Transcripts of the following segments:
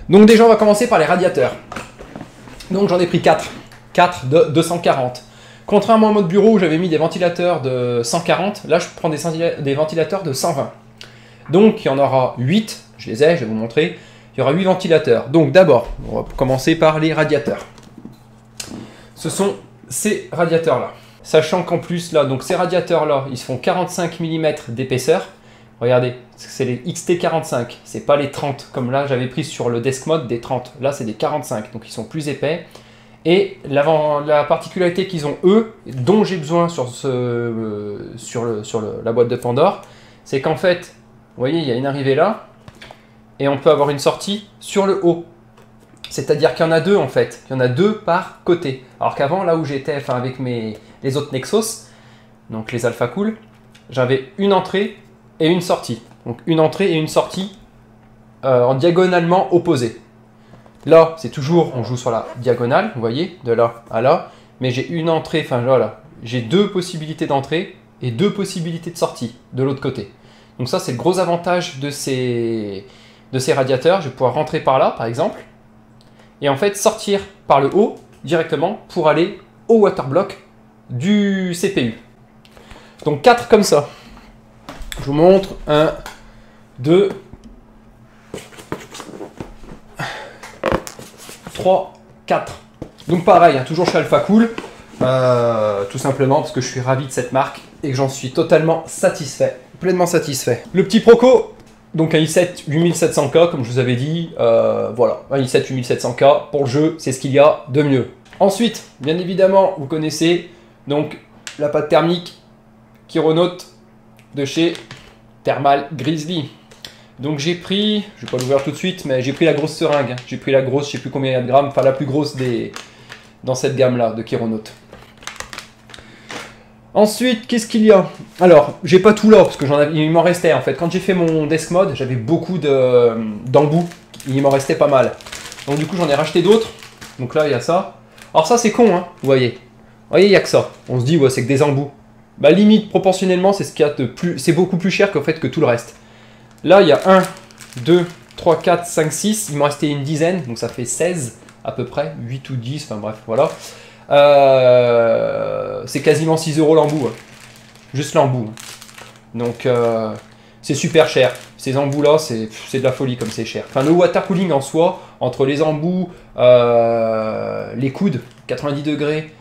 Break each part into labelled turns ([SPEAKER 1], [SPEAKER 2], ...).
[SPEAKER 1] Donc déjà, on va commencer par les radiateurs. Donc j'en ai pris 4. 4 de 240. Contrairement au mode bureau où j'avais mis des ventilateurs de 140, là je prends des ventilateurs de 120. Donc il y en aura 8, je les ai, je vais vous montrer. Il y aura 8 ventilateurs. Donc d'abord, on va commencer par les radiateurs. Ce sont ces radiateurs-là. Sachant qu'en plus, là, donc ces radiateurs-là, ils font 45 mm d'épaisseur. Regardez, c'est les XT45, c'est pas les 30, comme là j'avais pris sur le Desk Mode des 30. Là c'est des 45, donc ils sont plus épais. Et la particularité qu'ils ont eux, dont j'ai besoin sur la boîte de Pandore, c'est qu'en fait, vous voyez, il y a une arrivée là, et on peut avoir une sortie sur le haut. C'est-à-dire qu'il y en a deux en fait, il y en a deux par côté. Alors qu'avant, là où j'étais, enfin avec les autres Nexos, donc les Alpha Cool, j'avais une entrée et une sortie. Donc une entrée et une sortie en diagonalement opposées. Là, c'est toujours, on joue sur la diagonale, vous voyez, de là à là. Mais j'ai une entrée, enfin voilà, j'ai deux possibilités d'entrée et deux possibilités de sortie de l'autre côté. Donc ça, c'est le gros avantage de ces radiateurs. Je vais pouvoir rentrer par là, par exemple. Et en fait, sortir par le haut, directement, pour aller au waterblock du CPU. Donc 4 comme ça. Je vous montre 1, 2, 3, 4. Donc pareil, hein, toujours chez Alpha Cool, tout simplement parce que je suis ravi de cette marque et que j'en suis totalement satisfait, pleinement satisfait. Le petit Proco, donc un i7 8700K comme je vous avais dit, voilà, un i7 8700K pour le jeu, c'est ce qu'il y a de mieux. Ensuite, bien évidemment, vous connaissez donc la pâte thermique Chironaut de chez Thermal Grizzly. Donc j'ai pris, je vais pas l'ouvrir tout de suite, mais j'ai pris la grosse seringue. J'ai pris la grosse, je sais plus combien il y a de grammes, enfin la plus grosse dans cette gamme-là de Chironaut. Ensuite, qu'est-ce qu'il y a? Alors, j'ai pas tout là, parce que il m'en restait en fait. Quand j'ai fait mon Desk Mode, j'avais beaucoup d'embouts, il m'en restait pas mal. Donc du coup, j'en ai racheté d'autres. Donc là, il y a ça. Alors ça, c'est con, hein, vous voyez. Vous voyez, il n'y a que ça. On se dit, ouais, c'est que des embouts. Bah limite, proportionnellement, c'est ce qu'il y a de plus, c'est beaucoup plus cher qu'en fait que tout le reste. Là, il y a 1, 2, 3, 4, 5, 6. Il m'en restait une dizaine, donc ça fait 16 à peu près, 8 ou 10, enfin bref, voilà. C'est quasiment 6 € l'embout, hein. Juste l'embout. Donc, c'est super cher. Ces embouts-là, c'est de la folie comme c'est cher. Enfin, le water cooling en soi, entre les embouts, les coudes, 90 degrés,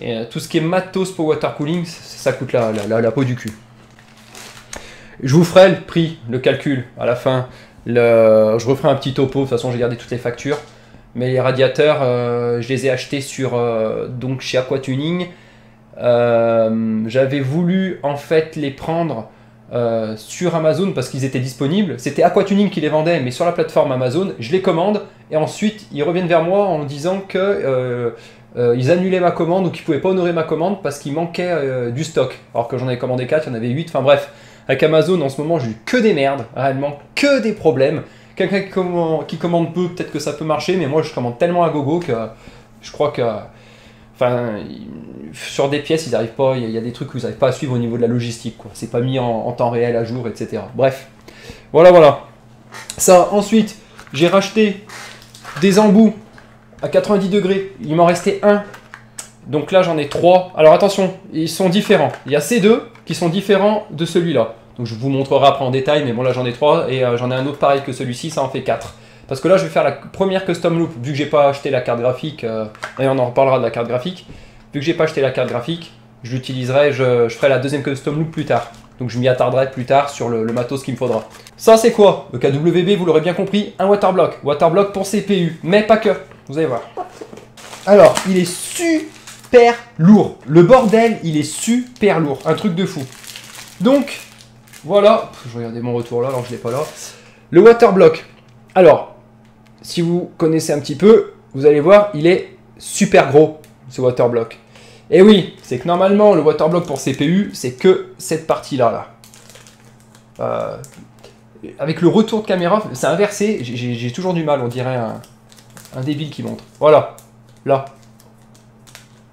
[SPEAKER 1] et tout ce qui est matos pour water cooling, ça coûte la peau du cul. Je vous ferai le prix, le calcul à la fin. Je referai un petit topo, de toute façon j'ai gardé toutes les factures. Mais les radiateurs, je les ai achetés donc chez Aquatuning. J'avais voulu en fait les prendre sur Amazon parce qu'ils étaient disponibles. C'était Aquatuning qui les vendait, mais sur la plateforme Amazon, je les commande et ensuite ils reviennent vers moi en disant que ils annulaient ma commande ou qu'ils ne pouvaient pas honorer ma commande parce qu'il manquait du stock. Alors que j'en avais commandé 4, il y en avait 8, enfin bref. Avec Amazon, en ce moment, j'ai eu que des merdes, réellement, que des problèmes. Quelqu'un qui commande peu, peut-être que ça peut marcher, mais moi, je commande tellement à gogo que je crois que... Enfin, sur des pièces, ils n'arrivent pas, il y a des trucs où ils n'arrivent pas à suivre au niveau de la logistique, quoi. C'est pas mis en temps réel, à jour, etc. Bref, voilà. Ça, ensuite, j'ai racheté des embouts à 90 degrés. Il m'en restait un. Donc là, j'en ai 3. Alors attention, ils sont différents. Il y a ces deux qui sont différents de celui-là. Donc je vous montrerai après en détail, mais bon là j'en ai 3 et j'en ai un autre pareil que celui-ci, ça en fait 4. Parce que là je vais faire la première custom loop, vu que j'ai pas acheté la carte graphique, et on en reparlera de la carte graphique. Vu que j'ai pas acheté la carte graphique, je l'utiliserai, je ferai la deuxième custom loop plus tard. Donc je m'y attarderai plus tard sur le matos qu'il me faudra. Ça c'est quoi? Le KWB, vous l'aurez bien compris, un waterblock. Waterblock pour CPU, mais pas que, vous allez voir. Alors, il est super lourd. Le bordel, il est super lourd. Un truc de fou. Donc, voilà. Je regardais mon retour là, alors je l'ai pas là. Le waterblock. Alors, si vous connaissez un petit peu, vous allez voir, il est super gros, ce waterblock. Et oui, c'est que normalement, le waterblock pour CPU, c'est que cette partie-là. Là. Avec le retour de caméra, c'est inversé. J'ai toujours du mal, on dirait un débile qui montre. Voilà. Là.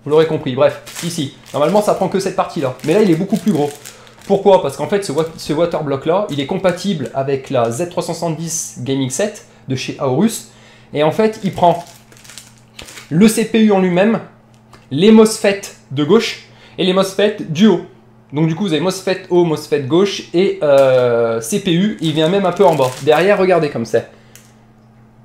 [SPEAKER 1] Vous l'aurez compris. Bref, ici. Normalement, ça prend que cette partie-là. Mais là, il est beaucoup plus gros. Pourquoi? Parce qu'en fait, ce waterblock-là, il est compatible avec la Z370 Gaming 7 de chez Aorus. Et en fait, il prend le CPU en lui-même, les MOSFET de gauche et les MOSFET du haut. Donc du coup, vous avez MOSFET haut, MOSFET gauche et CPU. Il vient même un peu en bas. Derrière, regardez comme c'est.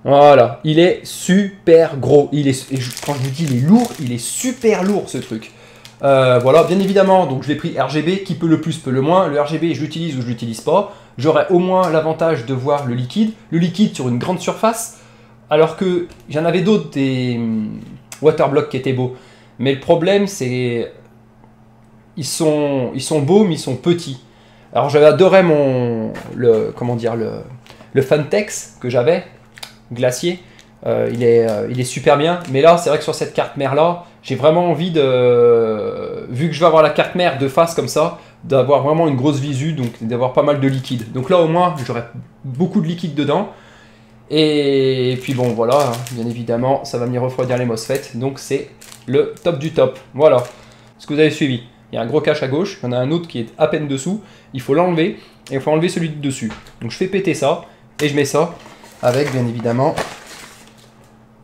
[SPEAKER 1] Voilà, il est super gros. Quand je vous dis il est lourd, il est super lourd ce truc. Voilà, bien évidemment, donc je l'ai pris RGB, qui peut le plus, peut le moins. Le RGB, je l'utilise ou je l'utilise pas. J'aurai au moins l'avantage de voir le liquide sur une grande surface. Alors que j'en avais d'autres, des Waterblock qui étaient beaux. Mais le problème, c'est ils sont beaux, mais ils sont petits. Alors j'avais adoré le Fantex que j'avais, glacier. Il est super bien. Mais là, c'est vrai que sur cette carte mère là, j'ai vraiment envie de, vu que je vais avoir la carte mère de face comme ça, d'avoir vraiment une grosse visu, donc d'avoir pas mal de liquide. Donc là au moins, j'aurai beaucoup de liquide dedans. Et puis bon, voilà, bien évidemment, ça va venir refroidir les MOSFET. Donc c'est le top du top. Voilà ce que vous avez suivi. Il y a un gros cache à gauche, il y en a un autre qui est à peine dessous. Il faut l'enlever et il faut enlever celui de dessus. Donc je fais péter ça et je mets ça avec, bien évidemment,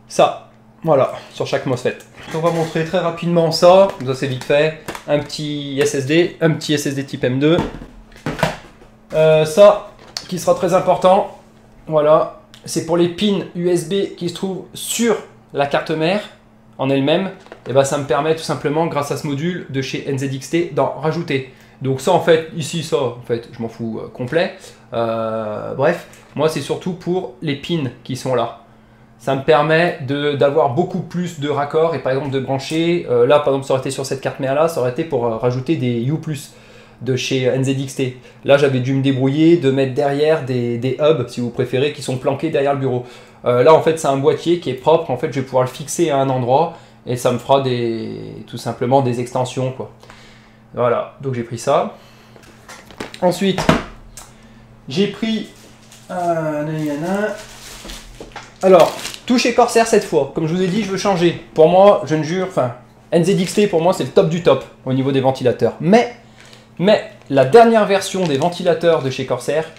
[SPEAKER 1] ça. Voilà, sur chaque MOSFET. On va montrer très rapidement ça. Ça c'est vite fait. Un petit SSD type M2. Ça, qui sera très important. Voilà. C'est pour les pins USB qui se trouvent sur la carte mère en elle-même. Et ben ça me permet tout simplement, grâce à ce module de chez NZXT, d'en rajouter. Donc ça en fait, ici ça, en fait, je m'en fous complet. Bref, moi c'est surtout pour les pins qui sont là. Ça me permet d'avoir beaucoup plus de raccords et par exemple de brancher. Là par exemple ça aurait été sur cette carte mère là, ça aurait été pour rajouter des U+. De chez NZXT. Là, j'avais dû me débrouiller de mettre derrière des hubs, si vous préférez, qui sont planqués derrière le bureau. Là, en fait, c'est un boîtier qui est propre. En fait, je vais pouvoir le fixer à un endroit et ça me fera tout simplement des extensions, quoi. Voilà, donc j'ai pris ça. Ensuite, j'ai pris alors, tout chez Corsair cette fois. Comme je vous ai dit, je veux changer. Pour moi, je ne jure, enfin, NZXT, pour moi, c'est le top du top au niveau des ventilateurs. Mais la dernière version des ventilateurs de chez Corsair,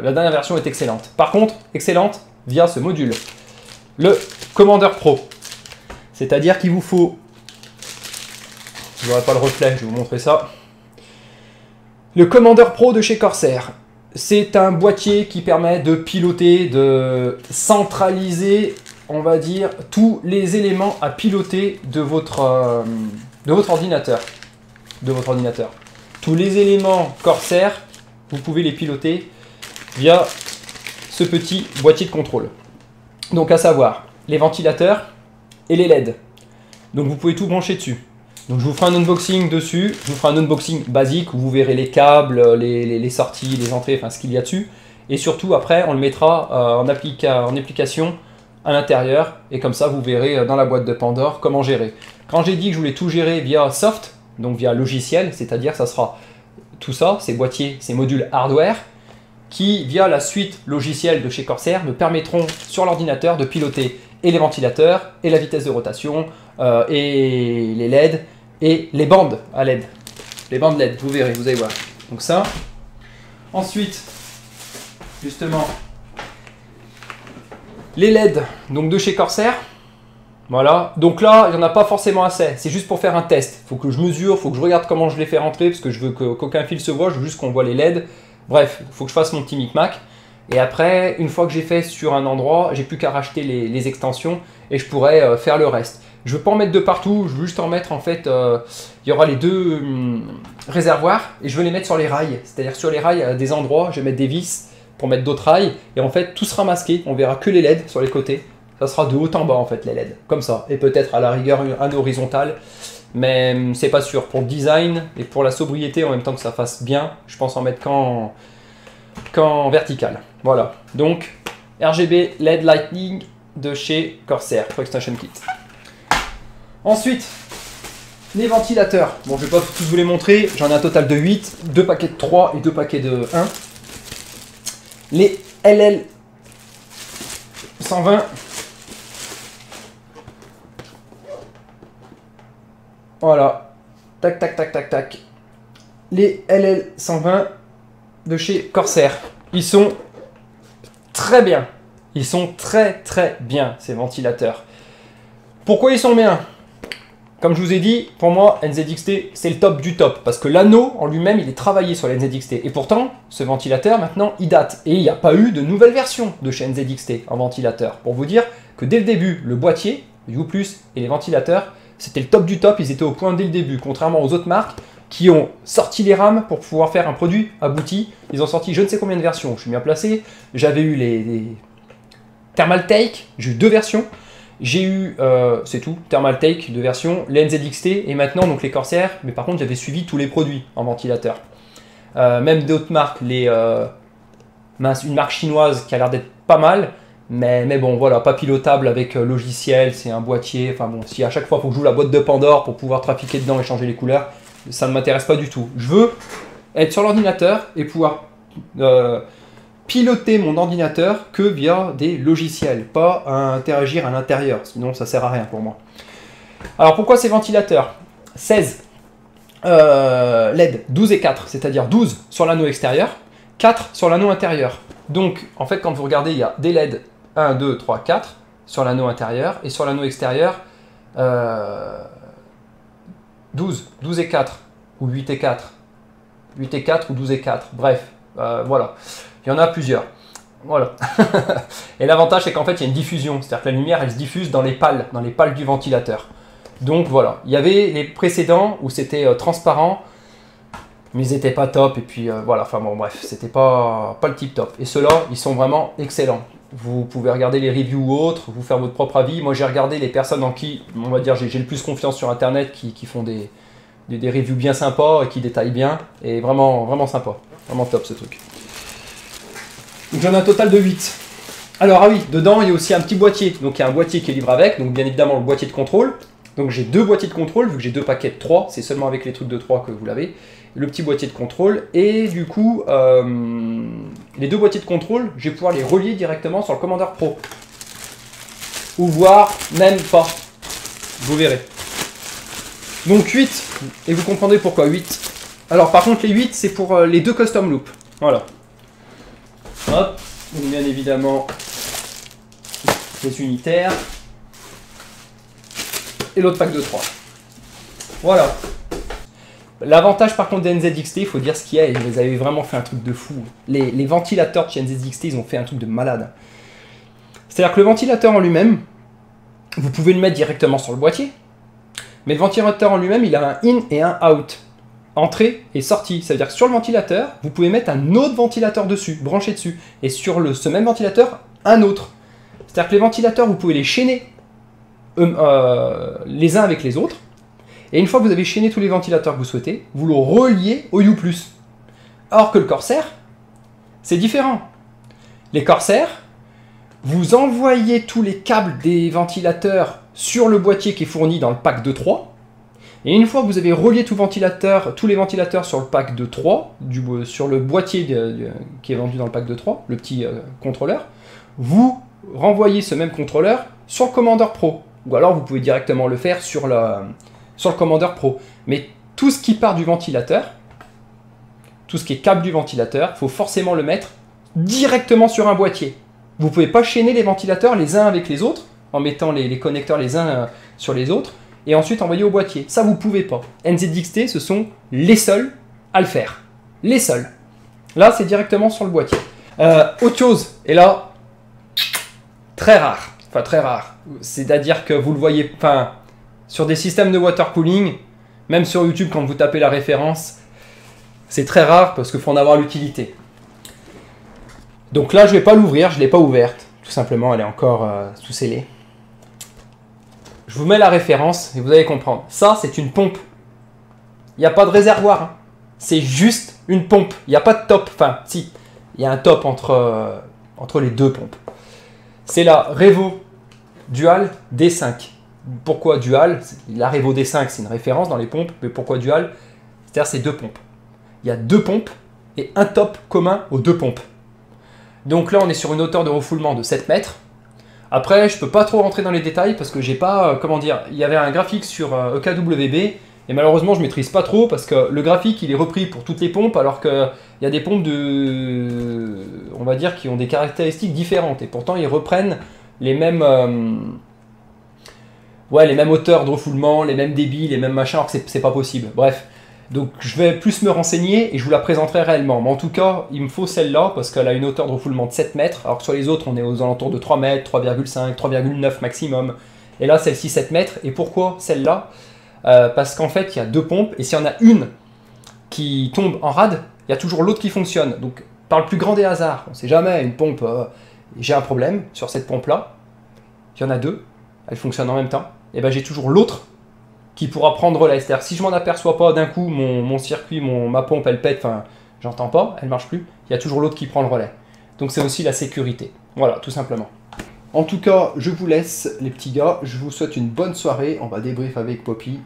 [SPEAKER 1] la dernière version est excellente. Par contre, excellente via ce module, le Commander Pro. C'est-à-dire qu'il vous faut, je n'aurai pas le reflet, je vais vous montrer ça. Le Commander Pro de chez Corsair, c'est un boîtier qui permet de piloter, de centraliser, on va dire, tous les éléments à piloter de votre ordinateur. Tous les éléments Corsair, vous pouvez les piloter via ce petit boîtier de contrôle. Donc à savoir, les ventilateurs et les LED. Donc vous pouvez tout brancher dessus. Donc je vous ferai un unboxing dessus, je vous ferai un unboxing basique où vous verrez les câbles, les sorties, les entrées, enfin ce qu'il y a dessus. Et surtout après, on le mettra en application à l'intérieur. Et comme ça, vous verrez dans la boîte de Pandore comment gérer. Quand j'ai dit que je voulais tout gérer via soft, donc via logiciel, c'est-à-dire ça sera tout ça, ces boîtiers, ces modules hardware, qui via la suite logicielle de chez Corsair me permettront sur l'ordinateur de piloter et les ventilateurs, et la vitesse de rotation, et les LED, et les bandes à LED. Les bandes LED, vous verrez, vous allez voir. Donc ça. Ensuite, justement, les LED donc de chez Corsair. Voilà, donc là, il n'y en a pas forcément assez, c'est juste pour faire un test. Il faut que je mesure, il faut que je regarde comment je les fais rentrer, parce que je veux qu'aucun fil se voit, je veux juste qu'on voit les LED. Bref, il faut que je fasse mon petit micmac. Et après, une fois que j'ai fait sur un endroit, j'ai plus qu'à racheter les extensions et je pourrais faire le reste. Je ne veux pas en mettre de partout, je veux juste en mettre en fait, il y aura les deux réservoirs et je veux les mettre sur les rails. C'est-à-dire sur les rails, à des endroits, je vais mettre des vis pour mettre d'autres rails et en fait tout sera masqué, on verra que les LED sur les côtés. Ça sera de haut en bas en fait les LED, comme ça. Et peut-être à la rigueur un horizontal, mais c'est pas sûr. Pour le design et pour la sobriété en même temps que ça fasse bien, je pense en mettre qu'en vertical. Voilà, donc RGB LED Lightning de chez Corsair Pro Extension Kit. Ensuite, les ventilateurs. Bon, je ne vais pas tous vous les montrer, j'en ai un total de 8, 2 paquets de 3 et 2 paquets de 1. Les LL 120. Voilà, tac, tac, tac, tac, tac. Les LL 120 de chez Corsair. Ils sont très bien. Ils sont très très bien, ces ventilateurs. Pourquoi ils sont bien? Comme je vous ai dit, pour moi, NZXT, c'est le top du top. Parce que l'anneau, en lui-même, il est travaillé sur la NZXT. Et pourtant, ce ventilateur, maintenant, il date. Et il n'y a pas eu de nouvelle version de chez NZXT en ventilateur. Pour vous dire que dès le début, le boîtier, le U+, et les ventilateurs, c'était le top du top. Ils étaient au point dès le début. Contrairement aux autres marques qui ont sorti les rames pour pouvoir faire un produit abouti. Ils ont sorti je ne sais combien de versions. Je suis bien placé. J'avais eu les Thermaltake. J'ai eu 2 versions. J'ai eu, c'est tout, Thermaltake de version, les NZXT et maintenant donc les Corsair, mais par contre j'avais suivi tous les produits en ventilateur. Même d'autres marques, une marque chinoise qui a l'air d'être pas mal, mais bon voilà, pas pilotable avec logiciel, c'est un boîtier, enfin bon, si à chaque fois il faut que je joue la boîte de Pandore pour pouvoir trafiquer dedans et changer les couleurs, ça ne m'intéresse pas du tout. Je veux être sur l'ordinateur et pouvoir piloter mon ordinateur que via des logiciels, pas à interagir à l'intérieur, sinon ça sert à rien pour moi. Alors pourquoi ces ventilateurs? 16 LED, 12 et 4, c'est-à-dire 12 sur l'anneau extérieur, 4 sur l'anneau intérieur. Donc en fait quand vous regardez, il y a des LED 1, 2, 3, 4 sur l'anneau intérieur, et sur l'anneau extérieur 12 et 4, ou 8 et 4, 8 et 4 ou 12 et 4, bref, voilà. Il y en a plusieurs. Voilà. Et l'avantage, c'est qu'en fait, il y a une diffusion. C'est-à-dire que la lumière, elle se diffuse dans les pales du ventilateur. Donc voilà. Il y avait les précédents où c'était transparent, mais ils n'étaient pas top. Et puis voilà. Enfin bon, bref, c'était pas le tip top. Et ceux-là, ils sont vraiment excellents. Vous pouvez regarder les reviews ou autres, vous faire votre propre avis. Moi, j'ai regardé les personnes en qui, on va dire, j'ai le plus confiance sur Internet, qui font des reviews bien sympas et qui détaillent bien. Et vraiment, vraiment sympa. Vraiment top ce truc. J'en ai un total de 8. Alors ah oui, dedans il y a aussi un petit boîtier. Donc il y a un boîtier qui est livré avec, donc bien évidemment le boîtier de contrôle. Donc j'ai 2 boîtiers de contrôle, vu que j'ai 2 paquets de 3, c'est seulement avec les trucs de 3 que vous l'avez. Le petit boîtier de contrôle, et du coup, les 2 boîtiers de contrôle, je vais pouvoir les relier directement sur le Commander Pro. Ou voire même pas. Vous verrez. Donc 8, et vous comprendrez pourquoi 8. Alors par contre les 8 c'est pour les 2 custom loops. Voilà. Hop, donc bien évidemment les unitaires et l'autre pack de 3. Voilà. L'avantage par contre des NZXT, il faut dire ce qu'il y a, ils avaient vraiment fait un truc de fou. Les ventilateurs de chez NZXT, ils ont fait un truc de malade. C'est-à-dire que le ventilateur en lui-même, vous pouvez le mettre directement sur le boîtier, mais le ventilateur en lui-même, il a un in et un out. Entrée et sortie, ça veut dire que sur le ventilateur, vous pouvez mettre un autre ventilateur dessus, branché dessus, et sur ce même ventilateur, un autre. C'est-à-dire que les ventilateurs, vous pouvez les chaîner les uns avec les autres, et une fois que vous avez chaîné tous les ventilateurs que vous souhaitez, vous le reliez au U+. Alors que le Corsair, c'est différent. Les Corsair, vous envoyez tous les câbles des ventilateurs sur le boîtier qui est fourni dans le pack de 3, et une fois que vous avez relié tous les ventilateurs sur le pack de 3, sur le boîtier qui est vendu dans le pack de 3, le petit contrôleur, vous renvoyez ce même contrôleur sur le Commander Pro. Ou alors vous pouvez directement le faire sur le Commander Pro. Mais tout ce qui part du ventilateur, tout ce qui est câble du ventilateur, il faut forcément le mettre directement sur un boîtier. Vous ne pouvez pas chaîner les ventilateurs les uns avec les autres, en mettant les connecteurs les uns sur les autres, et ensuite envoyer au boîtier. Ça, vous ne pouvez pas. NZXT, ce sont les seuls à le faire. Les seuls. Là, c'est directement sur le boîtier. Autre chose, et là, très rare. Enfin, très rare. C'est-à-dire que vous le voyez, sur des systèmes de water cooling, même sur YouTube, quand vous tapez la référence, c'est très rare parce qu'il faut en avoir l'utilité. Donc là, je ne vais pas l'ouvrir, je ne l'ai pas ouverte. Tout simplement, elle est encore sous scellée. Je vous mets la référence et vous allez comprendre. Ça, c'est une pompe. Il n'y a pas de réservoir. Hein. C'est juste une pompe. Il n'y a pas de top. Enfin, si. Il y a un top entre les 2 pompes. C'est la Revo Dual D5. Pourquoi Dual? La Revo D5, c'est une référence dans les pompes. Mais pourquoi Dual? C'est-à-dire c'est 2 pompes. Il y a 2 pompes et un top commun aux 2 pompes. Donc là, on est sur une hauteur de refoulement de 7 mètres. Après, je ne peux pas trop rentrer dans les détails parce que j'ai pas, comment dire, il y avait un graphique sur EKWB Et malheureusement, je maîtrise pas trop parce que le graphique, il est repris pour toutes les pompes, alors qu'il y a des pompes on va dire, qui ont des caractéristiques différentes. Et pourtant, ils reprennent les mêmes, ouais, les mêmes hauteurs de refoulement, les mêmes débits, les mêmes machins, alors que c'est pas possible. Bref. Donc je vais plus me renseigner et je vous la présenterai réellement. Mais en tout cas, il me faut celle-là parce qu'elle a une hauteur de refoulement de 7 mètres, alors que sur les autres, on est aux alentours de 3 mètres, 3,5, 3,9 maximum. Et là, celle-ci, 7 mètres. Et pourquoi celle-là? Parce qu'en fait, il y a deux pompes, et s'il y en a une qui tombe en rade, il y a toujours l'autre qui fonctionne. Donc, par le plus grand des hasards, on ne sait jamais, une pompe, j'ai un problème sur cette pompe-là, il y en a deux, elles fonctionnent en même temps, et ben j'ai toujours l'autre qui pourra prendre relais. C'est-à-dire, si je m'en aperçois pas d'un coup, mon circuit, ma pompe, elle pète, enfin, j'entends pas, elle marche plus, il y a toujours l'autre qui prend le relais. Donc, c'est aussi la sécurité. Voilà, tout simplement. En tout cas, je vous laisse, les petits gars. Je vous souhaite une bonne soirée. On va débrief avec Poppy.